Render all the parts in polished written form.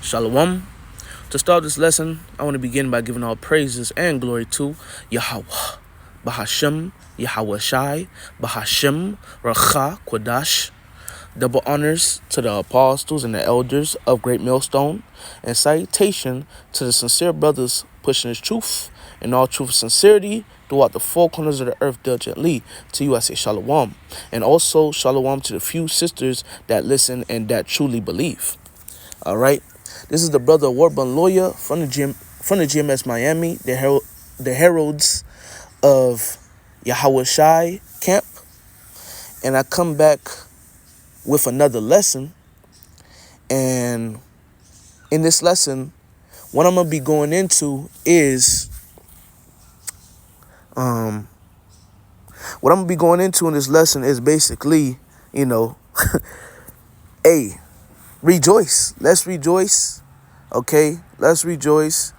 Shalom. To start this lesson, I want to begin by giving all praises and glory to Yahweh, Bahashem, Yahweh Shai, Bahashem, Racha, Quadash. Double honors to the apostles and the elders of Great Millstone, and salutation to the sincere brothers pushing his truth and all truth and sincerity throughout the four corners of the earth diligently. To you I say shalom, and also shalom to the few sisters that listen and that truly believe. All right, this is the brother Warburn Lawyer from the GMS Miami, the heralds of Yahweh Shai camp, and I come back with another lesson. And in this lesson, what I'm gonna be going into is in this lesson is basically, rejoice. Let's rejoice. Okay, let's rejoice.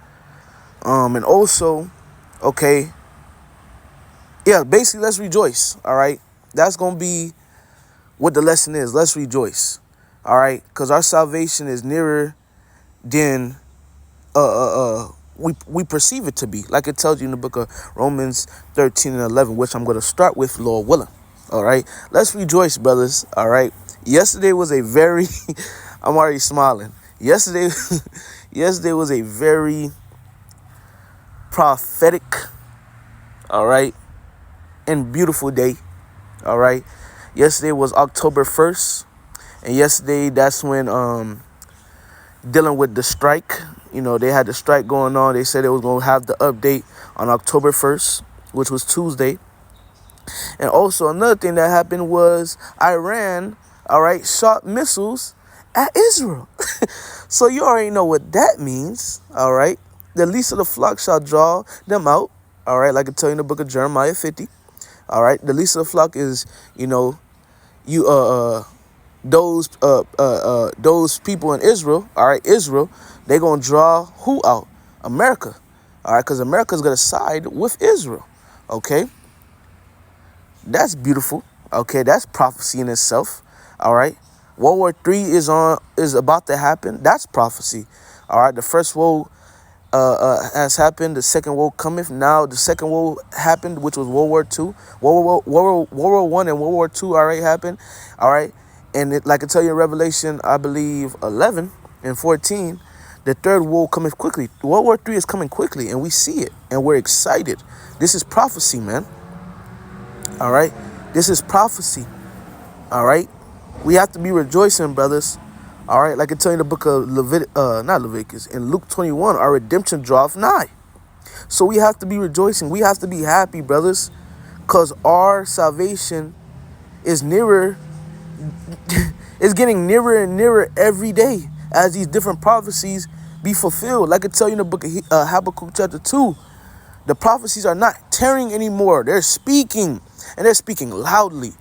And also, basically let's rejoice. All right, that's gonna be what the lesson is. Let's rejoice. All right, because our salvation is nearer than we perceive it to be. Like it tells you in the book of Romans 13 and 11, which I'm going to start with, Lord willing. All right, let's rejoice, brothers. All right, yesterday was a very I'm already smiling. Yesterday was a very prophetic, all right, and beautiful day. All right, yesterday was October 1st, and yesterday that's when dealing with the strike. They had the strike going on. They said they was going to have the update on October 1st, which was Tuesday. And also another thing that happened was Iran, all right, shot missiles at Israel. So you already know what that means, all right? The least of the flock shall draw them out, all right? Like I tell you in the book of Jeremiah 50, all right? The least of the flock is, those people in Israel, all right, Israel, they're going to draw who out? America, all right, because America's going to side with Israel, okay? That's beautiful, okay? That's prophecy in itself, all right? World War III is about to happen. That's prophecy, all right? The first world has happened. The second world cometh. Now the second world happened, which was World War II. World War I and World War II already happened, all right? And like I tell you in Revelation, I believe 11 and 14, the third world cometh quickly. World War III is coming quickly, and we see it, and we're excited. This is prophecy, man. All right? This is prophecy. All right? We have to be rejoicing, brothers. All right? Like I tell you in the book of not Leviticus, in Luke 21, our redemption draweth nigh. So we have to be rejoicing. We have to be happy, brothers, because our salvation is nearer. It's getting nearer and nearer every day as these different prophecies be fulfilled. Like I tell you in the book of Habakkuk chapter 2, the prophecies are not tearing anymore. They're speaking, and they're speaking loudly.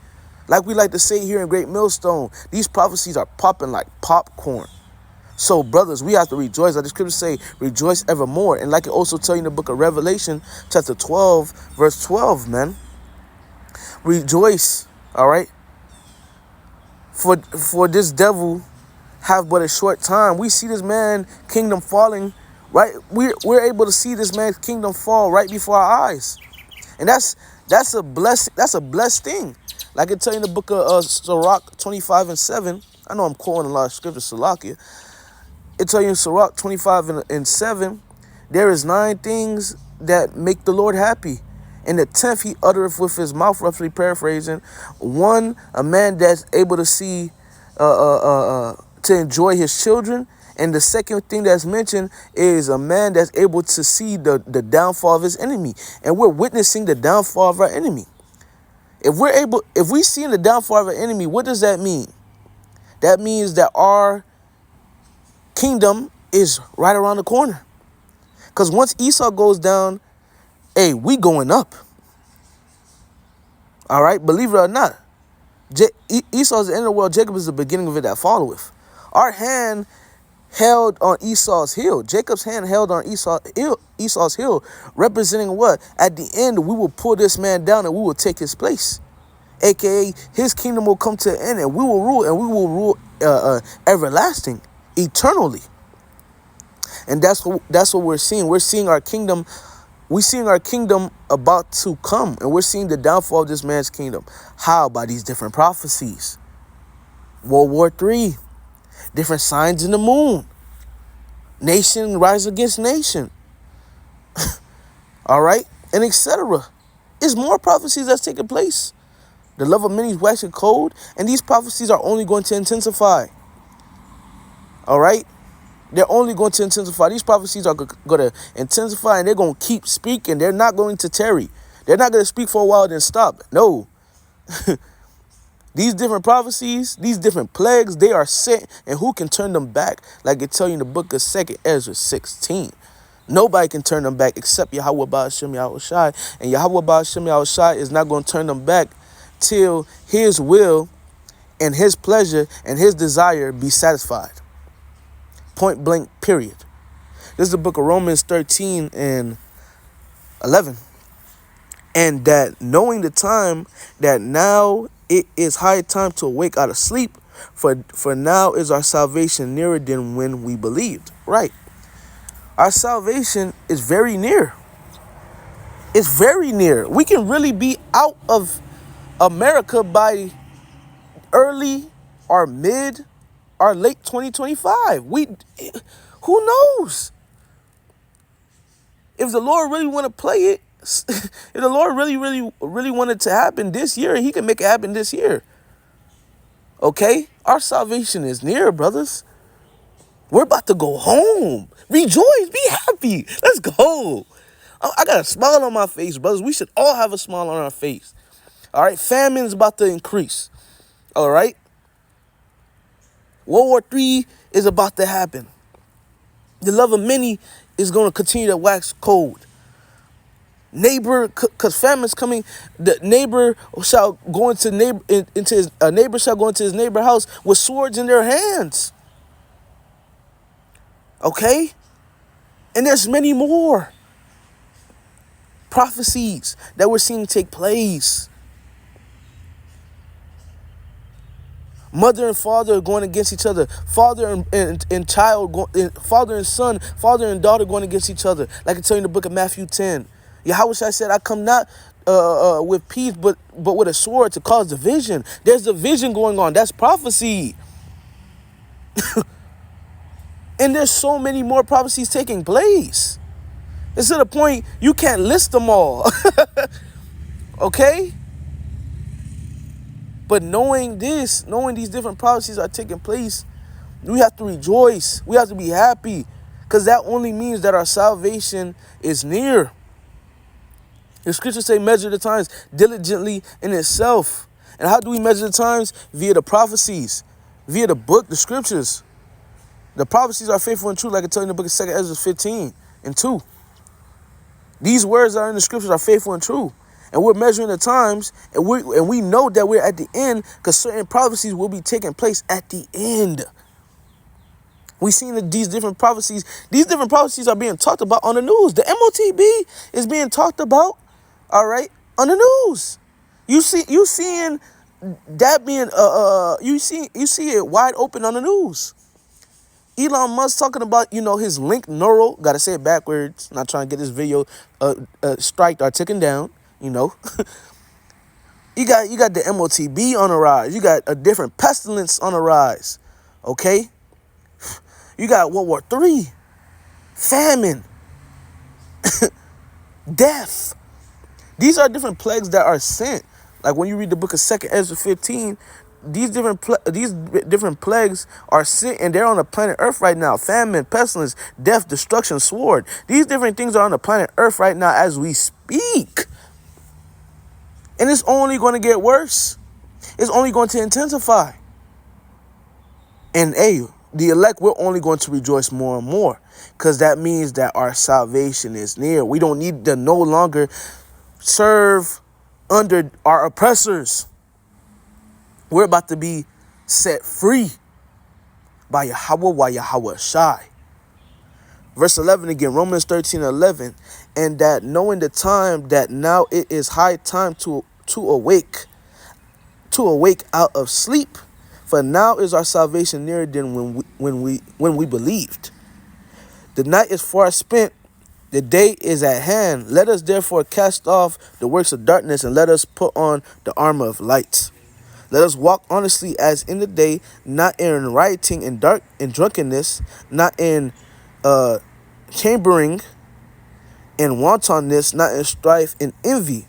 Like we like to say here in Great Millstone, these prophecies are popping like popcorn. So, brothers, we have to rejoice. Like the scriptures say, rejoice evermore. And like it also tell you in the book of Revelation chapter 12, verse 12, man. Rejoice, all right? For this devil have but a short time. We see this man kingdom falling, right? We're able to see this man's kingdom fall right before our eyes. And that's a blessing. That's a blessed thing. Like I tell you in the book of Sirach 25 and 7. I know I'm quoting a lot of scriptures, Salakia. It tell you in Sirach 25 and 7, there is 9 things that make the Lord happy. And the 10th he uttereth with his mouth, roughly paraphrasing. 1, a man that's able to see, to enjoy his children. And the second thing that's mentioned is a man that's able to see the downfall of his enemy. And we're witnessing the downfall of our enemy. If we see the downfall of our enemy, what does that mean? That means that our kingdom is right around the corner. Because once Esau goes down, hey, we going up. All right, believe it or not. Esau is the end of the world. Jacob is the beginning of it that followeth. Our hand held on Esau's heel. Jacob's hand held on Esau's heel, representing what? At the end, we will pull this man down and we will take his place. AKA, his kingdom will come to an end and we will rule, and we will rule everlasting, eternally. And that's what we're seeing. We're seeing our kingdom. We're seeing our kingdom about to come. And we're seeing the downfall of this man's kingdom. How? By these different prophecies. World War III. Different signs in the moon. Nation rise against nation. All right? And etc. It's more prophecies that's taking place. The love of many is waxing cold. And these prophecies are only going to intensify. All right? They're only going to intensify. These prophecies are going to intensify, and they're going to keep speaking. They're not going to tarry. They're not going to speak for a while then stop. No. These different prophecies, these different plagues, they are sent, and who can turn them back? Like it tell you in the book of 2 Ezra 16. Nobody can turn them back except Yahweh Ba'ashem Yahushai. And Yahweh Ba'ashem Yahushai is not going to turn them back till his will and his pleasure and his desire be satisfied. Point blank, period. This is the book of Romans 13 and 11. And that knowing the time, that now it is high time to awake out of sleep, for now is our salvation nearer than when we believed. Right. Our salvation is very near. It's very near. We can really be out of America by early or mid or late 2025. Who knows? If the Lord really want to play it, if the Lord really wanted to happen this year, he can make it happen this year. Okay? Our salvation is near, brothers. We're about to go home. Rejoice. Be happy. Let's go. I got a smile on my face, brothers. We should all have a smile on our face. All right? Famine is about to increase. All right? World War III is about to happen. The love of many is going to continue to wax cold. Neighbor, because famine's coming, the neighbor shall go into neighbor shall go into his neighbor's house with swords in their hands. Okay? And there's many more prophecies that we're seeing take place. Mother and father going against each other. Father and child, father and son, father and daughter going against each other. Like I tell you in the book of Matthew 10. Yahweh said, I come not with peace, but with a sword to cause division. There's division going on. That's prophecy. And there's so many more prophecies taking place. It's to the point you can't list them all. Okay? But knowing these different prophecies are taking place, we have to rejoice. We have to be happy. Because that only means that our salvation is near. The scriptures say measure the times diligently in itself. And how do we measure the times? Via the prophecies. Via the book, the scriptures. The prophecies are faithful and true, like I tell you in the book of 2 Ezra 15 and 2. These words that are in the scriptures are faithful and true. And we're measuring the times, and we know that we're at the end, because certain prophecies will be taking place at the end. We've seen that these different prophecies are being talked about on the news. The MOTB is being talked about, all right, on the news. You seeing that being you see it wide open on the news. Elon Musk talking about, his link neural, gotta say it backwards, not trying to get this video striked or taken down, You got the MOTB on the rise. You got a different pestilence on the rise. Okay? You got World War III, famine, death. These are different plagues that are sent. Like when you read the book of 2 Ezra 15, these different plagues are sent, and they're on the planet Earth right now. Famine, pestilence, death, destruction, sword. These different things are on the planet Earth right now as we speak. And it's only going to get worse. It's only going to intensify. And the elect, we're only going to rejoice more and more, because that means that our salvation is near. We don't need to no longer serve under our oppressors. We're about to be set free by Yahweh Shai. Verse 11 again, Romans 13:11, and that knowing the time, that now it is high time to awake out of sleep, for now is our salvation nearer than when we believed. The night is far spent, the day is at hand. Let us therefore cast off the works of darkness, and let us put on the armor of light. Let us walk honestly as in the day, not in rioting and dark and drunkenness, not in chambering and wantonness, not in strife and envy.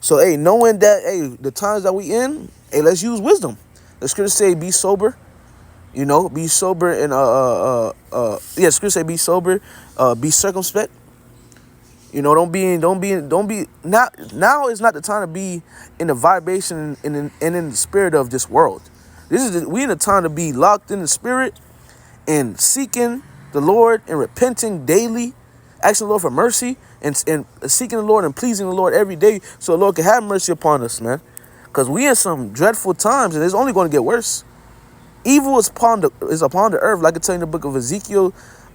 So, hey, knowing that, hey, the times that we in, hey, let's use wisdom. The scripture say, be sober. You know, be sober and scripture say, be sober, be circumspect. You know, don't be. Now is not the time to be in the vibration and in the spirit of this world. We in the time to be locked in the spirit and seeking the Lord and repenting daily, asking the Lord for mercy and seeking the Lord and pleasing the Lord every day, so the Lord can have mercy upon us, man. Because we in some dreadful times, and it's only going to get worse. Evil is upon the earth. Like I tell you in the book of Ezekiel,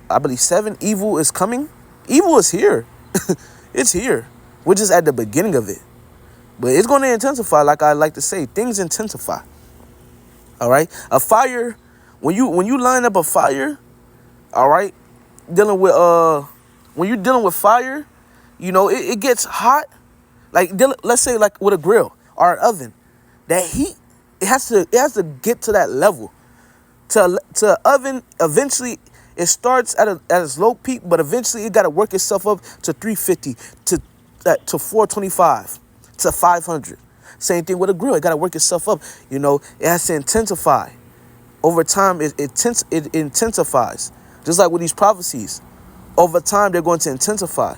I believe 7, evil is coming. Evil is here. It's here. We're just at the beginning of it. But it's going to intensify, like I like to say. Things intensify. All right? A fire, when you line up a fire, all right, when you're dealing with fire, you know, it gets hot. Like, let's say like with a grill or an oven. That heat, it has to get to that level. To oven, eventually it starts at its low peak, but eventually it got to work itself up to 350, to 425, to 500. Same thing with a grill. It got to work itself up. You know, it has to intensify. Over time, it intensifies. Just like with these prophecies. Over time, they're going to intensify.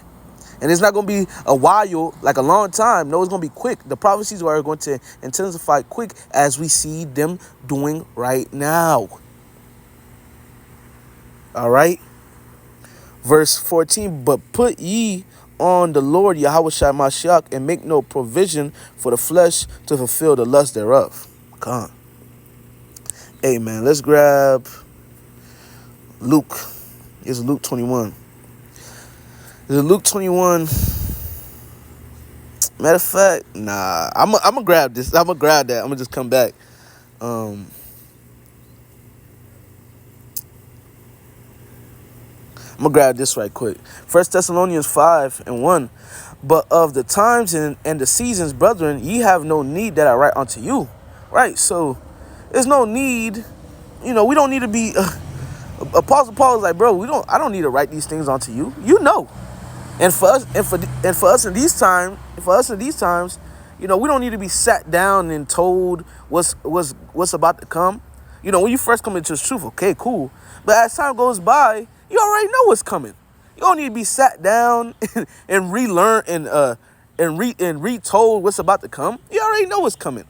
And it's not going to be a while, like a long time. No, it's going to be quick. The prophecies are going to intensify quick, as we see them doing right now. All right. Verse 14, but put ye on the Lord Yahushua Mashiach, and make no provision for the flesh to fulfill the lust thereof. Come on. Hey, man, let's grab Luke. It's Luke 21. Is it Luke 21? Matter of fact, nah. I'm gonna grab this. I'm gonna grab that. I'm gonna just come back. I'm gonna grab this right quick. 1 Thessalonians 5:1. But of the times and the seasons, brethren, ye have no need that I write unto you. Right? So there's no need. You know, we don't need to be. Apostle Paul is like, bro, I don't need to write these things onto you. You know. And for us in these times, you know, we don't need to be sat down and told what's about to come. You know, when you first come into the truth, okay, cool. But as time goes by, you already know what's coming. You don't need to be sat down and relearn and retold what's about to come. You already know what's coming.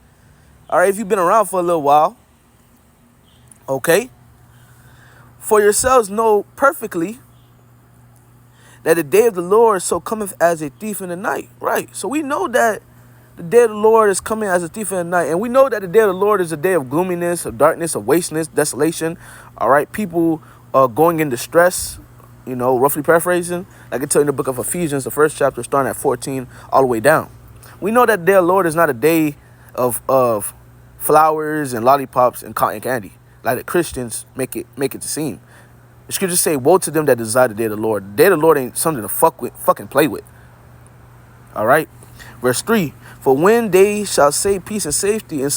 All right, if you've been around for a little while, okay. For yourselves know perfectly that the day of the Lord so cometh as a thief in the night. Right. So we know that the day of the Lord is coming as a thief in the night. And we know that the day of the Lord is a day of gloominess, of darkness, of wasteness, desolation. All right. People going in distress, you know, roughly paraphrasing. Like I tell you in the book of Ephesians, the first chapter, starting at 14, all the way down. We know that the day of the Lord is not a day of flowers and lollipops and cotton candy, like the Christians make it to seem. The scriptures say, woe to them that desire the day of the Lord. The day of the Lord ain't something to fucking play with. All right. Verse 3. For when they shall say peace and safety, and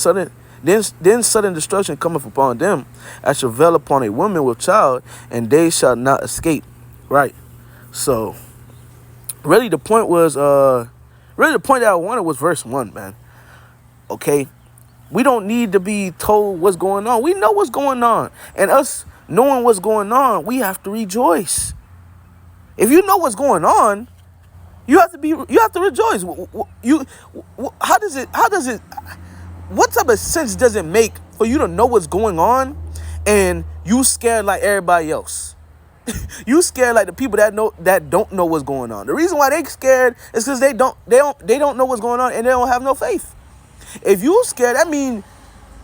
then sudden destruction cometh upon them, as shall veil upon a woman with child, and they shall not escape. Right. So really the point that I wanted was verse 1, man. Okay. We don't need to be told what's going on. We know what's going on. And us knowing what's going on, we have to rejoice. If you know what's going on, you have to rejoice. What type of sense does it make for you to know what's going on and you scared like everybody else? You scared like the people that don't know what's going on. The reason why they scared is because they don't know what's going on, and they don't have no faith. If you scared, that means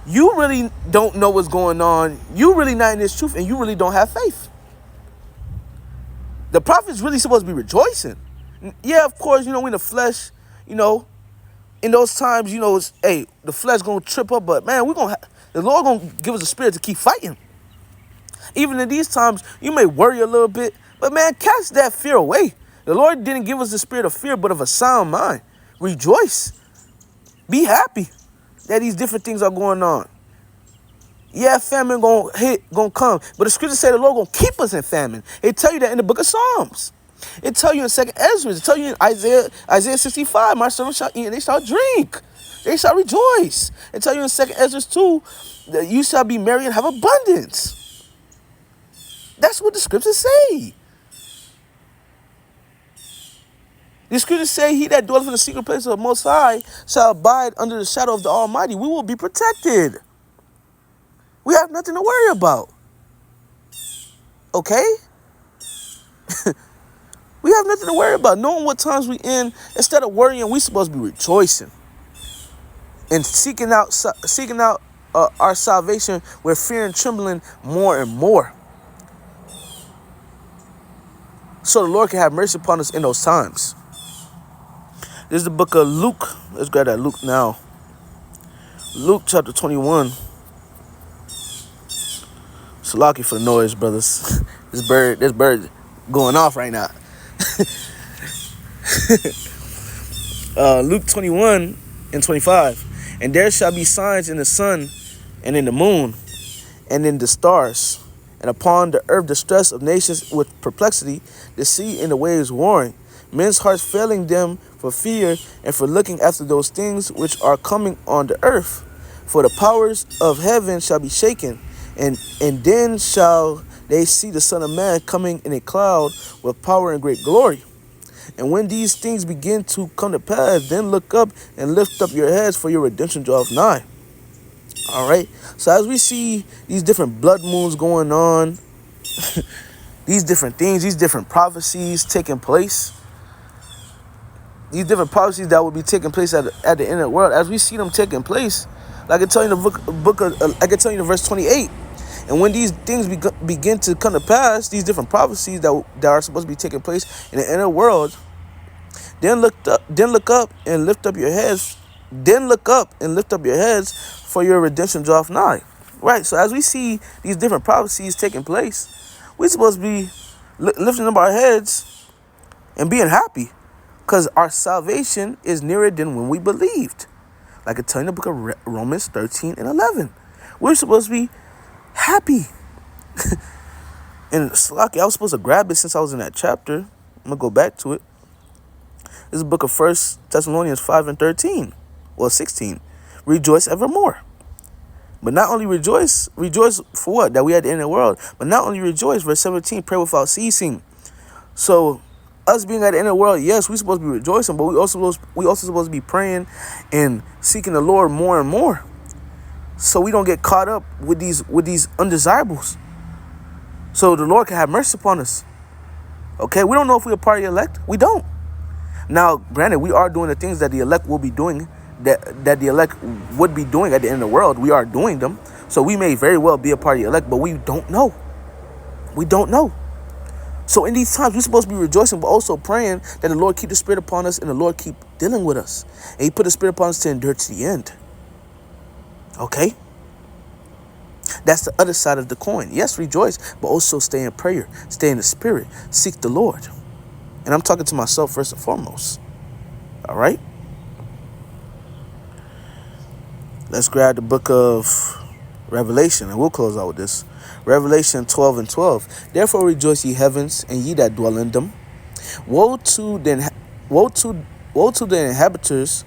you really don't know what's going on. You really not in this truth, and you really don't have faith. The prophet's really supposed to be rejoicing. Yeah, of course, you know, in the flesh, you know, in those times, you know, the flesh gonna trip up, but man, the Lord gonna give us a spirit to keep fighting. Even in these times, you may worry a little bit, but man, cast that fear away. The Lord didn't give us the spirit of fear, but of a sound mind. Rejoice. Be happy that these different things are going on. Yeah, famine gonna come, but the scriptures say the Lord gonna keep us in famine. It tell you that in the book of Psalms. It tell you in 2nd Ezra. It tell you in Isaiah 65. My servants shall eat and they shall drink. They shall rejoice. It tell you in 2nd Ezra 2 that you shall be merry and have abundance. That's what the scriptures say. The scriptures say, he that dwelleth in the secret place of the Most High shall abide under the shadow of the Almighty. We will be protected. We have nothing to worry about. Okay? We have nothing to worry about. Knowing what times we in, instead of worrying, we supposed to be rejoicing and seeking out our salvation with fear and trembling more and more, so the Lord can have mercy upon us in those times. This is the book of Luke. Let's grab that Luke now. Luke chapter 21. Salaki for the noise, brothers. This bird going off right now. Luke 21 and 25. And there shall be signs in the sun and in the moon and in the stars, and upon the earth distress of nations with perplexity, the sea and the waves warring, men's hearts failing them for fear and for looking after those things which are coming on the earth. For the powers of heaven shall be shaken, and then shall they see the Son of Man coming in a cloud with power and great glory. And when these things begin to come to pass, then look up and lift up your heads, for your redemption draweth nigh. All right. So as we see these different blood moons going on, these different things, these different prophecies taking place, these different prophecies that will be taking place at the end of the world, as we see them taking place, like I tell you in the book of, I can tell you in verse 28. And when these things begin to come to pass, these different prophecies that are supposed to be taking place in the inner world, then look up and lift up your heads. Then look up and lift up your heads, for your redemption draweth nigh. Right. So as we see these different prophecies taking place, we're supposed to be lifting up our heads and being happy, because our salvation is nearer than when we believed. Like I tell you in the book of Romans 13 and 11, we're supposed to be happy. And Slaki, I was supposed to grab it since I was in that chapter. I'm going to go back to it. This is the book of 1 Thessalonians 5 and 13. Well, 16. Rejoice evermore. But not only rejoice for what? That we at the end of the world. But not only rejoice, verse 17, pray without ceasing. So us being at the end of the world, yes, we're supposed to be rejoicing, but we also supposed to be praying and seeking the Lord more and more, so we don't get caught up with these undesirables, so the Lord can have mercy upon us. Okay, we don't know if we're a part of the elect. We don't. Now, granted, we are doing the things that the elect will be doing, that the elect would be doing at the end of the world. We are doing them, so we may very well be a part of the elect, but we don't know. We don't know. So in these times, we're supposed to be rejoicing, but also praying that the Lord keep the Spirit upon us and the Lord keep dealing with us. And He put the Spirit upon us to endure to the end. Okay? That's the other side of the coin. Yes, rejoice, but also stay in prayer. Stay in the Spirit. Seek the Lord. And I'm talking to myself first and foremost. All right? Let's grab the book of Revelation, and we'll close out with this. Revelation 12 and 12. Therefore rejoice, ye heavens, and ye that dwell in them. Woe to the inhabitants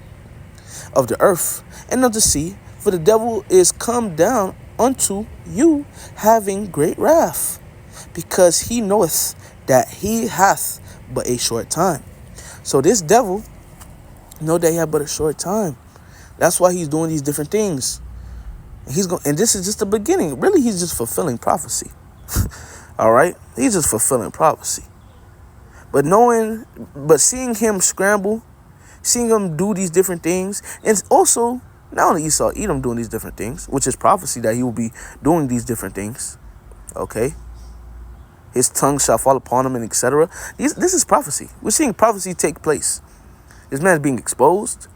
of the earth and of the sea, for the devil is come down unto you, having great wrath, because he knoweth that he hath but a short time. So this devil know that he had but a short time. That's why he's doing these different things. And this is just the beginning. Really, he's just fulfilling prophecy. All right? He's just fulfilling prophecy. But seeing him scramble, seeing him do these different things, and also not only Esau, Edom doing these different things, which is prophecy that he will be doing these different things. Okay? His tongue shall fall upon him, and etc. This is prophecy. We're seeing prophecy take place. This man is being exposed.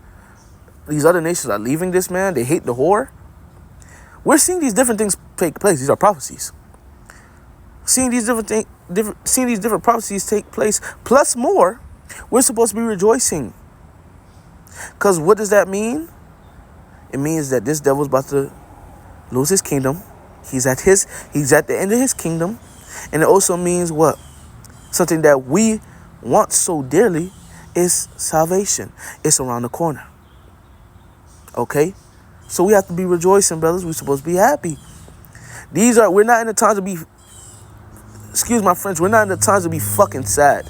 These other nations are leaving this man. They hate the whore. We're seeing these different things take place. These are prophecies. seeing these seeing these different prophecies take place, plus more, we're supposed to be rejoicing. Because what does that mean? It means that this devil's about to lose his kingdom. He's at the end of his kingdom. And it also means what? Something that we want so dearly is salvation. It's around the corner. Okay? So we have to be rejoicing, brothers. We're supposed to be happy. We're not in the times to be, excuse my French, we're not in the times to be fucking sad.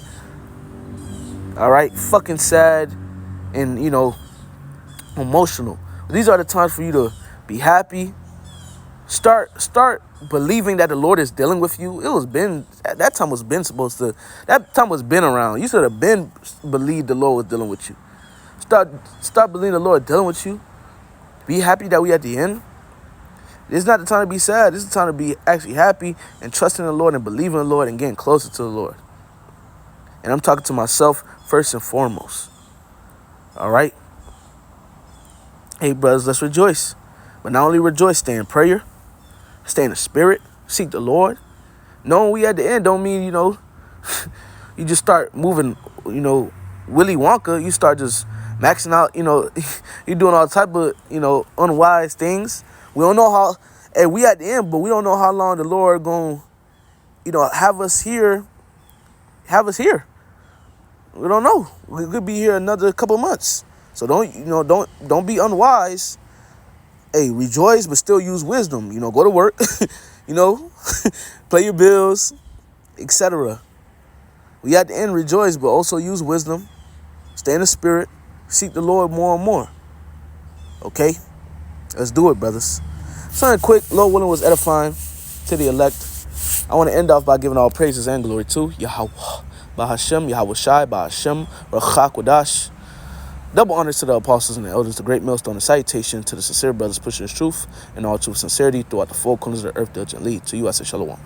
All right? Fucking sad and, emotional. These are the times for you to be happy. Start believing that the Lord is dealing with you. That time was been around. You should have been believed the Lord was dealing with you. Start believing the Lord dealing with you. Be happy that we at the end. It's not the time to be sad. This is the time to be actually happy and trusting the Lord and believing the Lord and getting closer to the Lord. And I'm talking to myself first and foremost. All right? Hey, brothers, let's rejoice. But not only rejoice, stay in prayer, stay in the spirit, seek the Lord. Knowing we at the end don't mean, you just start moving, Willy Wonka. You start just maxing out, you're doing all type of, unwise things. We don't know how, and we at the end, but we don't know how long the Lord going to, have us here. We don't know. We could be here another couple months. So don't be unwise. Hey, rejoice, but still use wisdom. Go to work, pay your bills, etc. We at the end rejoice, but also use wisdom. Stay in the spirit. Seek the Lord more and more. Okay? Let's do it, brothers. Something quick, Lord willing, was edifying to the elect. I want to end off by giving all praises and glory to Yahweh, Bahashem, Yahweh Shai, Bahashem, Rachak Wadash. Double honors to the apostles and the elders, the great millstone, and salutation to the sincere brothers pushing the truth and all truth sincerity throughout the four corners of the earth diligently. To you I say shalom.